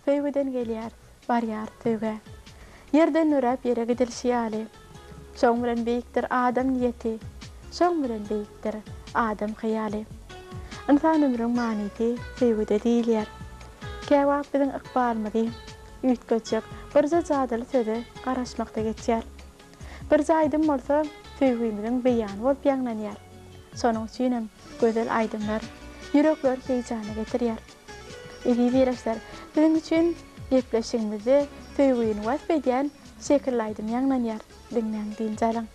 feýweden gelýär, barýar töge. Yerden nurap yere gidilşýäli. Şoň bilen beýikdir adam niyeti, şoň bilen beýikdir adam hyýaly. Insan ömrüň manysy feýwede diýilýär. Käwap biziň ykbalymyzy üýtgeçek bir jadyly söze garaşmakda geçýär. Bir jaýdym bolsa feýwimiziň beýany bolup ýaňlanýar. Şonuň üçin gözel aýdymlar ýürekler heýjana getirýär. Edi direkler biziň üçin ýepleşigimizi feýwini wasp edýän şekilli aýdym ýaňlanýar. Dinleň diýjalaň.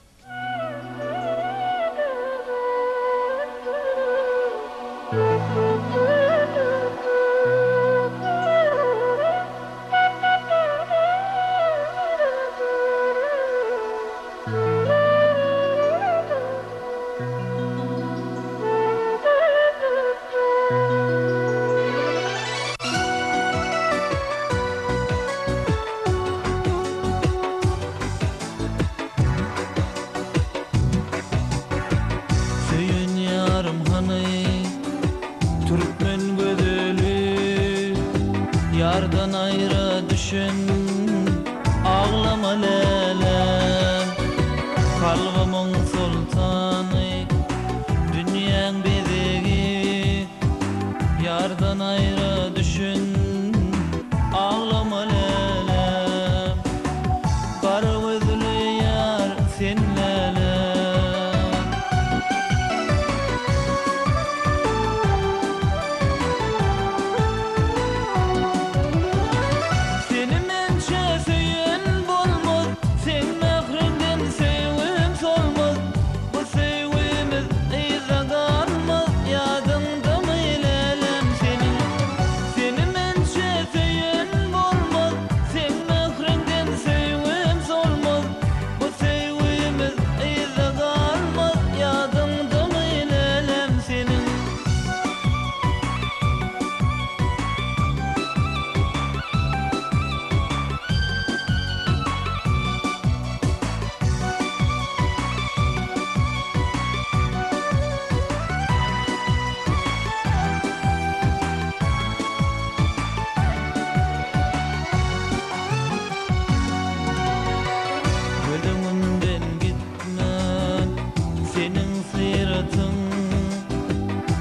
Yardan ayrı düşün, ağlama Lalam. Kalbımın sultanı, dünyanın bedeği. Yardan ayrı düşün, ağlama Lalam. Kara gözlü yar sen Lalam.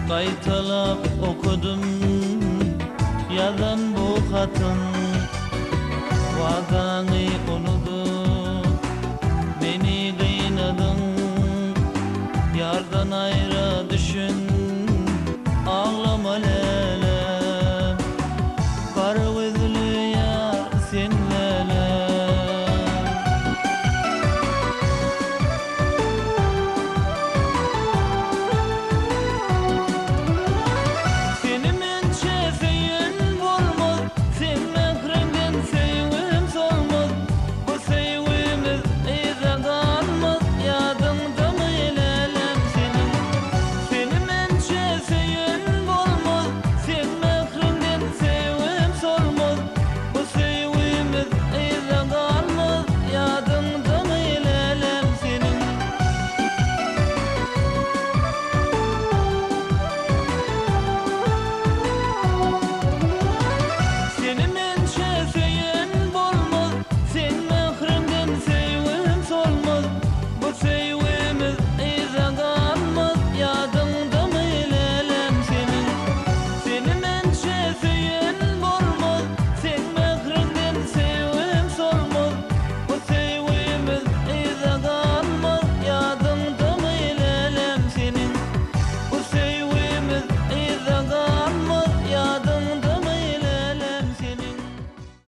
Qaytalap okudum yazan bu hatın, vagany unudum.